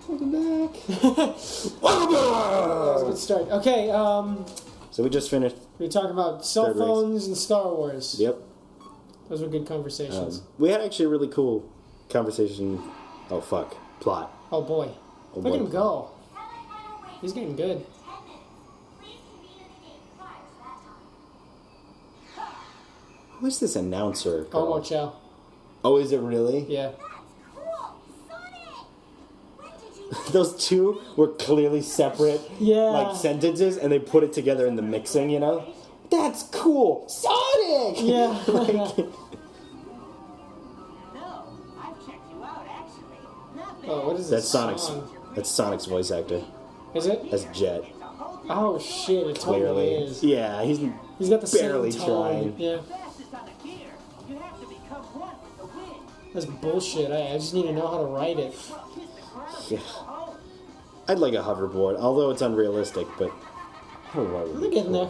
Welcome back. That was a good start. Okay, So we just finished. we were talking about cell phones and Star Wars. Yep. Those were good conversations. We had actually a really cool conversation. Oh, fuck. Plot. Oh, boy. Oh, Look boy. at him go. He's getting good. Who is this announcer? Girl? Oh, Chow. Oh, is it really? Yeah. Those two were clearly separate, like sentences, and they put it together in the mixing. You know, that's cool, Sonic. Yeah. Oh, what is That's this Sonic's. song? That's Sonic's voice actor. Is it? That's Jet. Oh shit! It totally Clearly, is. yeah, he's got the barely same tone. trying. Yeah. That's bullshit. I just need to know how to write it. Yeah. I'd like a hoverboard, although it's unrealistic. But They're getting there.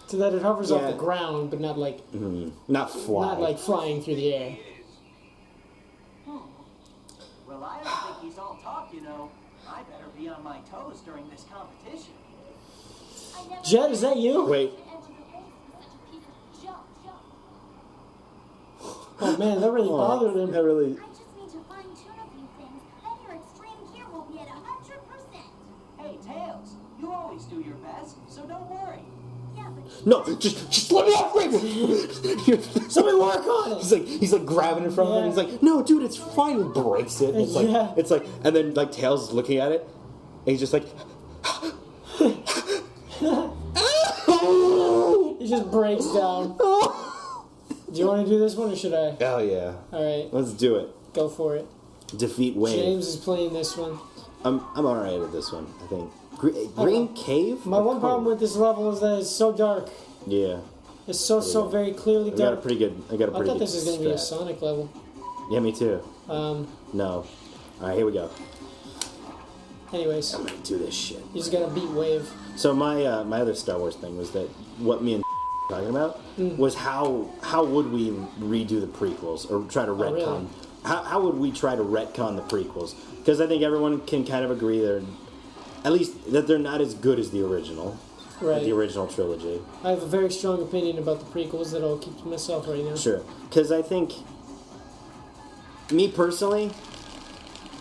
So that it hovers off the ground, but not like not fly. not like flying through the air. Well, I don't think he's all talk, you know. I better be on my toes during this competition. Jet, is that you? Wait. Oh man, that really bothered him. That really. I just need to fine tune a few things, then your extreme gear will be at 100%. Hey, Tails, you always do your best, so don't worry. Yeah, but No, just let me off, Rick. Somebody work on it. He's like grabbing it from him. And he's like, no, dude, it's fine. He breaks it. And it's like, Yeah. it's like, and then like Tails is looking at it, and he's just like, He just breaks down. Do you want to do this one or should I? hell yeah, All right, let's do it. go for it. Defeat Wave. James is playing this one. I'm all right at this one. I think Green Cave. My one problem with this level is that it's so dark. Yeah, It's so very clearly I got a dark. pretty good. I got a I pretty thought good. this was going to be a strat. Sonic level. Yeah, me too. Um. No. All right, here we go. Anyways, I'm gonna do this shit. you just got to beat Wave. So my my other Star Wars thing was that what me and were talking about was how would we redo the prequels or try to retcon? really? How would we try to retcon the prequels? Because I think everyone can kind of agree they're at least that they're not as good as the original, Right. the original trilogy. I have a very strong opinion about the prequels that I'll keep to myself right now. Sure, because I think me personally,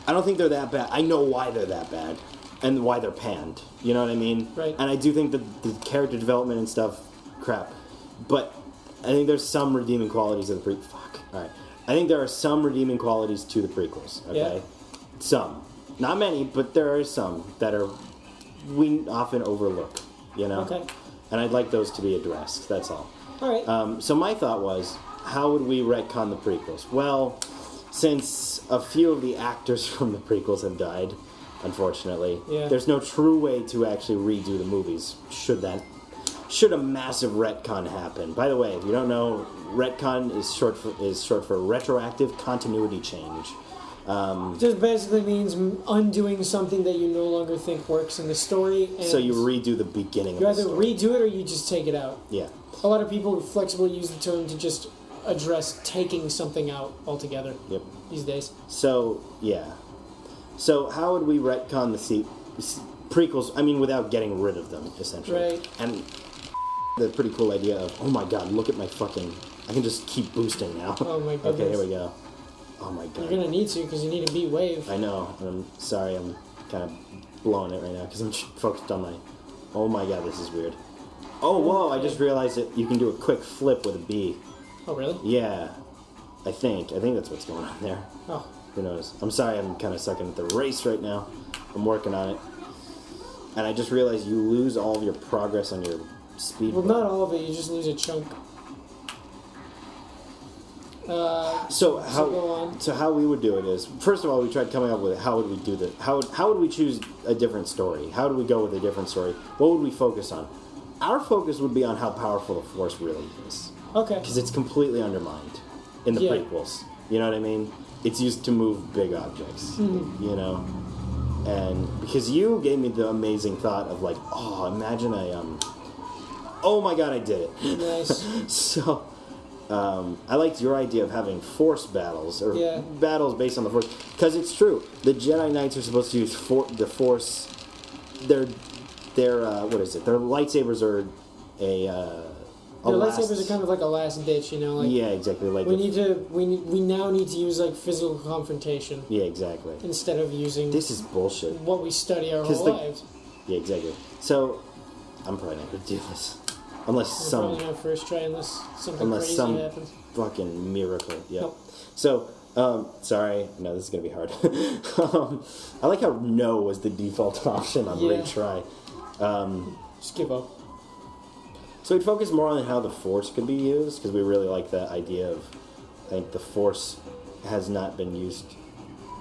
I don't think they're that bad. I know why they're that bad and why they're panned. You know what I mean? Right. And I do think that the character development and stuff, crap. But I think there's some redeeming qualities of the Fuck. All right. I think there are some redeeming qualities to the prequels. Okay. Yeah. Some, not many, but there are some that are we often overlook. You know. Okay. And I'd like those to be addressed. That's all. All right. So my thought was, how would we retcon the prequels? Well, since a few of the actors from the prequels have died, unfortunately, there's no true way to actually redo the movies. Should a massive retcon happen? By the way, if you don't know, retcon is short for retroactive continuity change. Just basically means undoing something that you no longer think works in the story. And So you redo the beginning of you the either story. redo it or you just take it out. Yeah. A lot of people flexibly use the term to just address taking something out altogether. Yep. These days. So, yeah. So how would we retcon the prequels, I mean, without getting rid of them, essentially? Right. And the pretty cool idea of, oh my god, look at my fucking... I can just keep boosting now. Oh my goodness. Okay, here we go. Oh my god. You're going to need to because you need to beat Wave. I know. I'm sorry, I'm kind of blowing it right now because I'm focused on my... Oh my god, this is weird. Oh, whoa, I just realized that you can do a quick flip with a B. Oh, really? Yeah. I think that's what's going on there. Oh. Who knows? I'm sorry I'm kind of sucking at the race right now. I'm working on it. And I just realized you lose all of your progress on your speed. Well, not all of it. You just lose a chunk. So go on. how we would do it is, first of all, we tried coming up with how would we do that? How would we choose a different story? How do we go with a different story? What would we focus on? Our focus would be on how powerful the Force really is. Okay. Because it's completely undermined in the prequels. You know what I mean? It's used to move big objects. You know? And because you gave me the amazing thought of like, oh, imagine oh my god, I did it. Nice. So I liked your idea of having Force battles, or Yeah. battles based on the Force, because it's true. The Jedi Knights are supposed to use the Force. Their what is it? Their lightsabers are Their lightsabers are kind of like a last ditch, you know. Like, yeah, exactly. Like we now need to use like physical confrontation yeah, exactly. instead of using This is bullshit. what we study our 'Cause whole the- lives. Yeah, exactly. So I'm probably not gonna do this unless We're some probably not first try unless something crazy some happens. fucking miracle. Yeah. Nope. So sorry, no, this is gonna be hard. I like how no was the default option on Yeah. retry. Just give up. So we'd focus more on how the Force could be used, because we really like that idea of, I think the Force has not been used.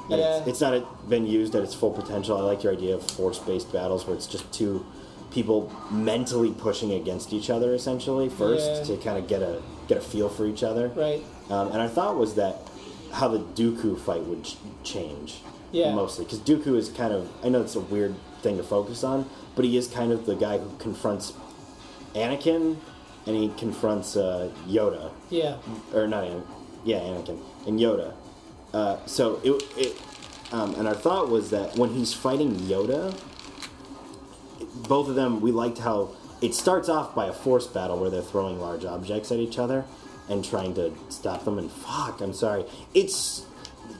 Yeah. It's not been used at its full potential. I like your idea of Force-based battles where it's just two people mentally pushing against each other, essentially, first, Yeah. to kind of get a feel for each other. Right. And our thought was that how the Dooku fight would change. Yeah. Mostly. Because Dooku is kind of, I know it's a weird thing to focus on, but he is kind of the guy who confronts Anakin, and he confronts Yoda. Yeah. Or not Anakin. Yeah, Anakin. And Yoda. So and our thought was that when he's fighting Yoda, both of them, we liked how it starts off by a Force battle where they're throwing large objects at each other and trying to stop them. And fuck, I'm sorry. It's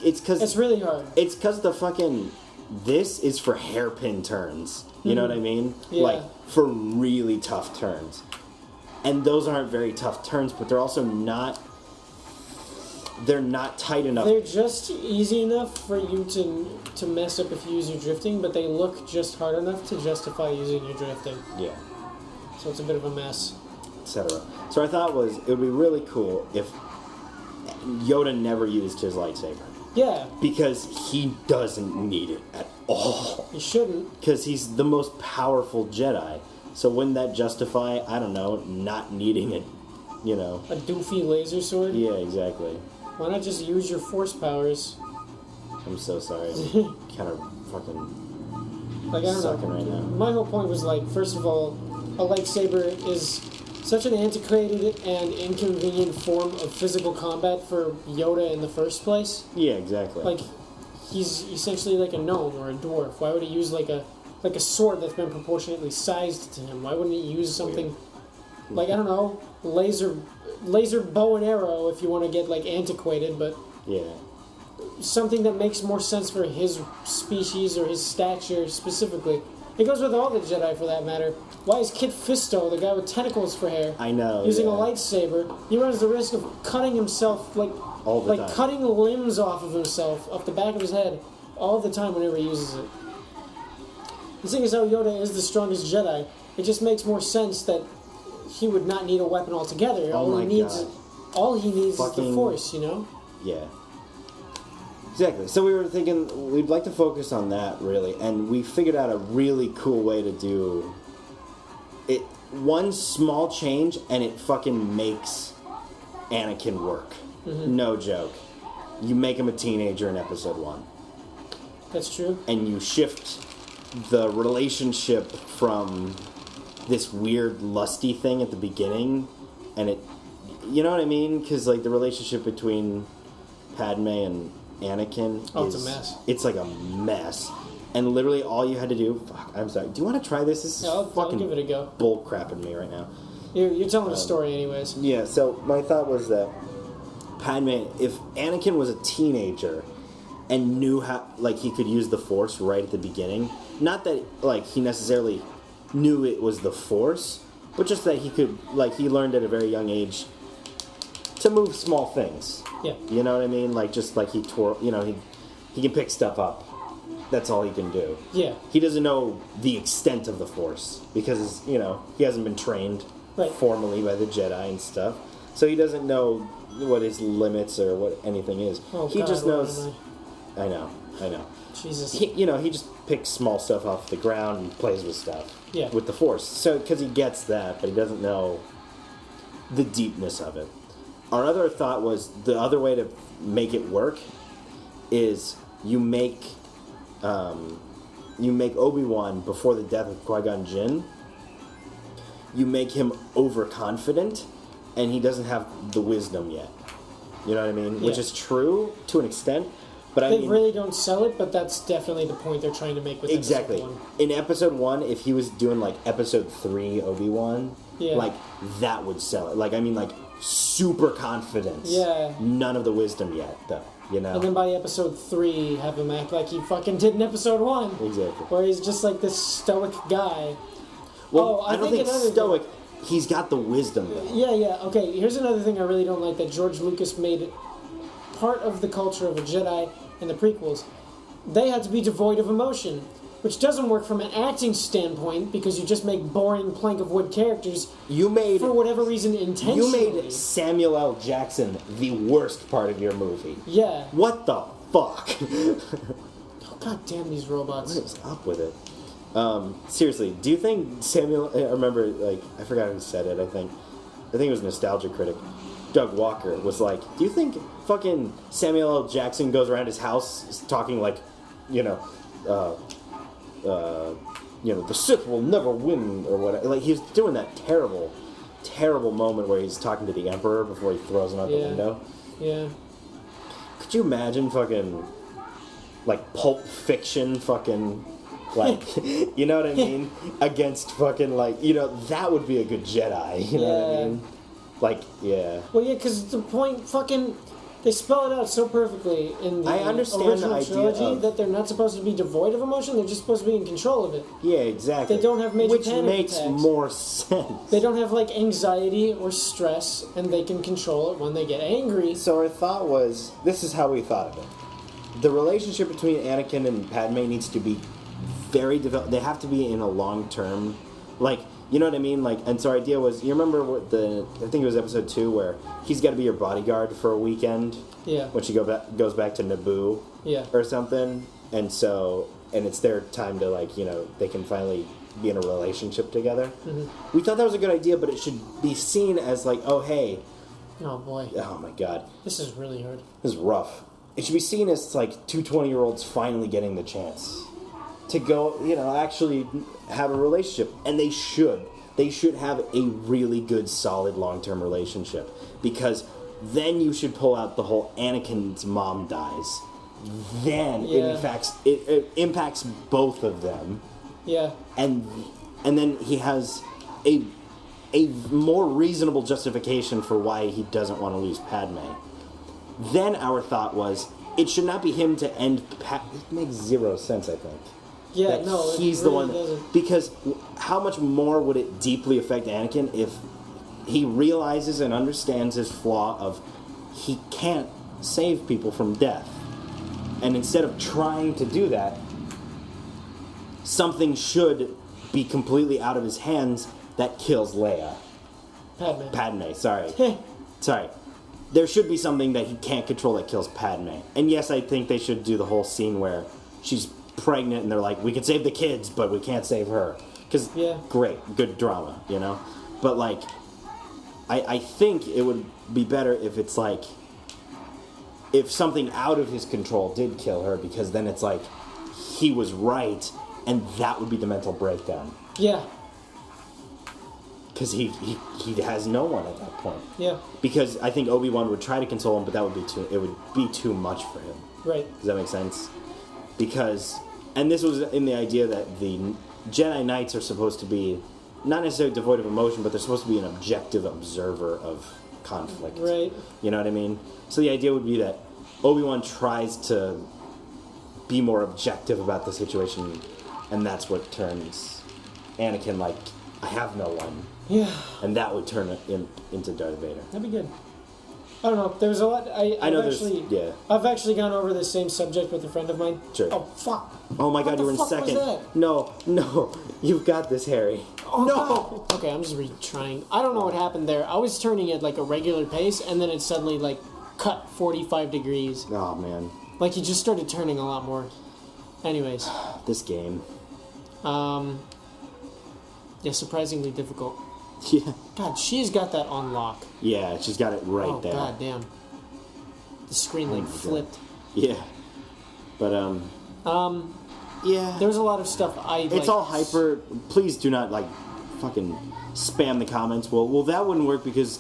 because It's really hard. it's because the fucking this is for hairpin turns. You know what I mean? Yeah. Like for really tough turns. And those aren't very tough turns, but they're also not. They're not tight enough. They're just easy enough for you to mess up if you use your drifting, but they look just hard enough to justify using your drifting. Yeah. So it's a bit of a mess. Etc. So our thought was it would be really cool if Yoda never used his lightsaber, Yeah, because he doesn't need it at all, you shouldn't. because he's the most powerful Jedi. So wouldn't that justify, I don't know, not needing it, you know? A doofy laser sword? Yeah, exactly. Why not just use your force powers? I'm so sorry. I'm kind of fucking Like, I don't sucking know. right now. My whole point was, like, first of all, a lightsaber is such an antiquated and inconvenient form of physical combat for Yoda in the first place. Yeah, exactly. Like, he's essentially like a gnome or a dwarf. Why would he use like a sword that's been proportionately sized to him? Why wouldn't he use something like, I don't know, laser bow and arrow if you want to get like antiquated, but yeah. something that makes more sense for his species or his stature specifically. It goes with all the Jedi for that matter. Why is Kit Fisto, the guy with tentacles for hair, I know. using yeah. a lightsaber? He runs the risk of cutting himself, All the time. cutting limbs off of himself, off the back of his head, all the time whenever he uses it. The thing is how Yoda is the strongest Jedi. It just makes more sense that he would not need a weapon altogether. Oh my God. All he needs is the Fucking- Force, you know? Yeah. Exactly. So we were thinking we'd like to focus on that, really, and we figured out a really cool way to do it. One small change, and it fucking makes Anakin work. No joke. You make him a teenager in episode 1, That's true. and you shift the relationship from this weird lusty thing at the beginning, and it, you know what I mean? Because like the relationship between Padme and Anakin Oh, is it's a mess. It's like a mess, and literally all you had to do. Fuck, I'm sorry. Do you want to try this? This is Yeah, I'll fucking give it a go. bull crapping me right now. You're telling a story anyways. Yeah. So my thought was that Padme, if Anakin was a teenager and knew how, like, he could use the Force right at the beginning, not that like he necessarily knew it was the Force, but just that he could, like, he learned at a very young age to move small things. Yeah. You know what I mean? Like, just like he can pick stuff up. That's all he can do. Yeah. He doesn't know the extent of the Force because, you know, he hasn't been trained Right. formally by the Jedi and stuff. So he doesn't know what his limits or what anything is. Oh, He God, just where knows. am I know. Jesus. He just picks small stuff off the ground and plays with stuff. Yeah. With the Force. So, because he gets that, but he doesn't know the deepness of it. Our other thought was the other way to make it work is you make Obi-Wan before the death of Qui-Gon Jinn. You make him overconfident and he doesn't have the wisdom yet. You know what I mean? Which Yeah. is true to an extent, but I They mean, really don't sell it, but that's definitely the point they're trying to make with exactly. episode 1. In episode 1, if he was doing like episode 3 Obi-Wan, Yeah. like that would sell it. Like I mean, like super confidence. Yeah. None of the wisdom yet, though. You know. And then by episode 3, have him act like he fucking did in episode 1. Exactly. Where he's just like this stoic guy. Well, Oh, I don't think another stoic. He's got the wisdom, though. Yeah. Okay, here's another thing I really don't like that George Lucas made part of the culture of a Jedi in the prequels. They had to be devoid of emotion, which doesn't work from an acting standpoint because you just make boring plank of wood characters You made for whatever reason intentionally. You made Samuel L. Jackson the worst part of your movie. Yeah. What the fuck? Oh, God damn these robots. What is up with it? Seriously, do you think Samuel? I remember, like, I forgot who said it. I think it was Nostalgia Critic. Doug Walker was like, "Do you think fucking Samuel L. Jackson goes around his house talking like, you know, the Sith will never win or whatever?" Like he was doing that terrible moment where he's talking to the Emperor before he throws him out the window. Yeah. Could you imagine fucking like Pulp Fiction fucking like you know what I mean? Against fucking like that would be a good Jedi, you know what I mean? Like Well, yeah, because the point fucking they spell it out so perfectly in the I understand original the idea trilogy of- that they're not supposed to be devoid of emotion. They're just supposed to be in control of it. Yeah, exactly. They don't have major Which panic makes attacks. more sense. They don't have like anxiety or stress, and they can control it when they get angry. So our thought was, this is how we thought of it. The relationship between Anakin and Padme needs to be very developed. They have to be in a long term, like, you know what I mean? Like, and so our idea was, you remember what I think it was episode 2 where he's got to be your bodyguard for a weekend. Yeah. When she goes back to Naboo. Yeah. Or something, and it's their time to like, they can finally be in a relationship together. Mm-hmm. We thought that was a good idea, but it should be seen as like, oh hey, Oh boy. oh my god, This is really hard. this is rough. It should be seen as like two 20-year-olds finally getting the chance to go, actually have a relationship. And they should. They should have a really good, solid, long-term relationship. Because then you should pull out the whole Anakin's mom dies. Then it impacts both of them. Yeah. And then he has a more reasonable justification for why he doesn't want to lose Padme. Then our thought was, it should not be him to end It makes zero sense, I think. Yeah, That no, it he's the really one. doesn't. Because how much more would it deeply affect Anakin if he realizes and understands his flaw of he can't save people from death. And instead of trying to do that, something should be completely out of his hands that kills Leia. Padme, sorry. Sorry. There should be something that he can't control that kills Padme. And yes, I think they should do the whole scene where she's pregnant and they're like, we can save the kids, but we can't save her. Because, great, good drama, But, like, I think it would be better if it's like, if something out of his control did kill her, because then it's like, he was right, and that would be the mental breakdown. Yeah. Because he has no one at that point. Yeah. Because I think Obi-Wan would try to console him, but that would be too much for him. Right. Does that make sense? Because, and this was in the idea that the Jedi Knights are supposed to be not necessarily devoid of emotion, but they're supposed to be an objective observer of conflict. Right. You know what I mean? So the idea would be that Obi-Wan tries to be more objective about the situation, and that's what turns Anakin like, I have no one. Yeah. And that would turn him into Darth Vader. That'd be good. I don't know. There's a lot. I've actually gone over the same subject with a friend of mine. Sure. Oh fuck. Oh my god, you were in second. Was that? No, you've got this, Harry. Oh no. Okay, I'm just retrying. I don't know what happened there. I was turning at like a regular pace, and then it suddenly like cut 45 degrees. Oh man. Like he just started turning a lot more. Anyways. This game. Yeah, surprisingly difficult. Yeah. God, she's got that on lock. Yeah, she's got it right there. Oh god damn. The screen like flipped. God. Yeah. But yeah. There's a lot of stuff It's all hyper. Please do not like fucking spam the comments. Well, that wouldn't work because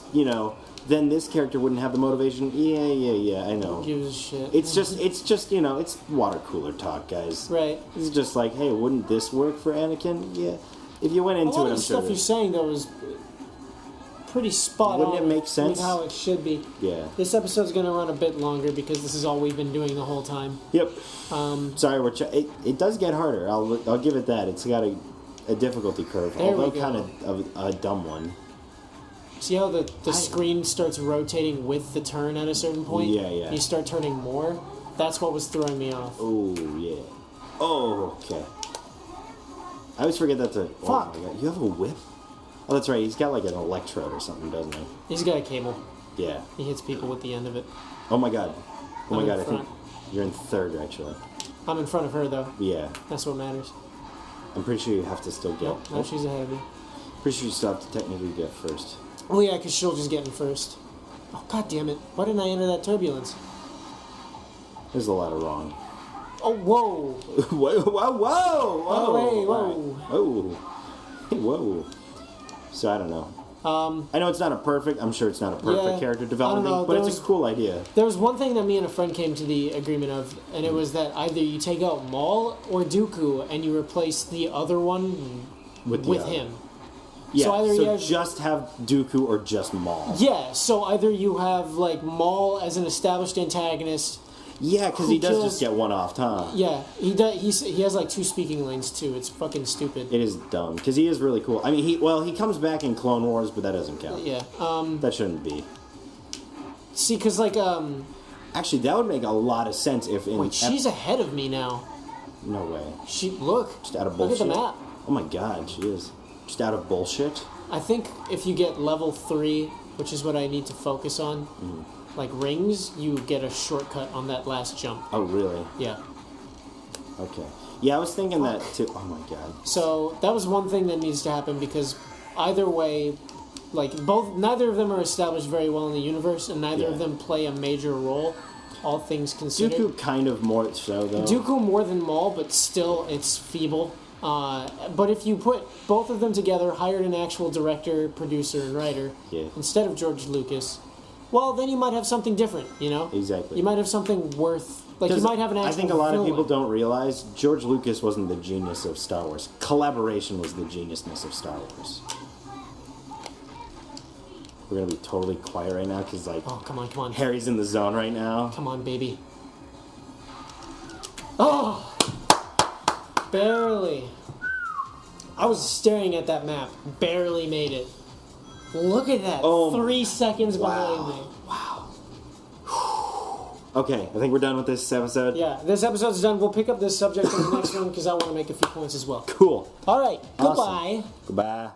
then this character wouldn't have the motivation. Yeah. I know. Who gives a shit? It's just it's water cooler talk, guys. Right. It's just like, hey, wouldn't this work for Anakin? Yeah. If you went into a lot it, of I'm the sure. stuff you're saying though is pretty spot Wouldn't on. it make sense? With how it should be. Yeah. This episode's gonna run a bit longer because this is all we've been doing the whole time. Yep. Sorry, it does get harder. I'll give it that. It's got a difficulty curve, There we although go. kind of a dumb one. See how the screen starts rotating with the turn at a certain point? Yeah. You start turning more. That's what was throwing me off. Oh yeah. Oh okay. I always forget that's a. Fuck. Oh my god, you have a whip? Oh, that's right. He's got like an electrode or something, doesn't he? He's got a cable. Yeah. He hits people with the end of it. Oh my god. Oh my I'm in god. I think front. you're in third actually. I'm in front of her though. Yeah. That's what matters. I'm pretty sure you have to still get. Nope, no, she's ahead of me. Pretty sure you still have to technically get first. Oh yeah, because she'll just get in first. Oh god damn it! Why didn't I enter that turbulence? There's a lot of wrong. Oh whoa! Whoa! Whoa! Whoa! Oh, hey, whoa. Whoa! Hey, whoa! So I don't know. I know it's not a perfect. I'm sure it's not a perfect Yeah, character I development don't know, thing, but there it's a was- cool idea. There was one thing that me and a friend came to the agreement of, and it was that either you take out Maul or Dooku and you replace the other one With the with other. him. Yeah. So either So you have- just have Dooku or just Maul. Yeah, so either you have like Maul as an established antagonist. Yeah, because Who he does kills- just get one off, huh? Yeah, he does. He has like 2 speaking lanes too. It's fucking stupid. It is dumb because he is really cool. I mean, he comes back in Clone Wars, but that doesn't count. Yeah. That shouldn't be. See, because like Actually, that would make a lot of sense if in. wait, she's ahead of me now. No way. She look. Just out of Look bullshit. at the map. Oh my god, she is. Just out of bullshit. I think if you get level 3, which is what I need to focus on, like rings, you get a shortcut on that last jump. Oh really? Yeah. Okay. Yeah, I was thinking that too. Oh my god. So that was one thing that needs to happen because either way, like neither of them are established very well in the universe, and neither Yeah. of them play a major role. All things considered. Dooku kind of more so though. Dooku more than Maul, but still it's feeble. But if you put both of them together, hired an actual director, producer, and writer Yeah. instead of George Lucas, well, then you might have something different. You know, Exactly. You might have something worth. Like you 'Cause might have an actual. I think a lot of people villain. don't realize George Lucas wasn't the genius of Star Wars. Collaboration was the geniusness of Star Wars. We're gonna be totally quiet right now because like Oh come on! Harry's in the zone right now. Come on, baby. Oh! Barely. I was staring at that map. Barely made it. Look at that. Oh, 3 seconds behind me. Okay, I think we're done with this episode. Yeah, this episode's done. We'll pick up this subject in the next one because I want to make a few points as well. Cool. All right. Awesome. Goodbye. Goodbye.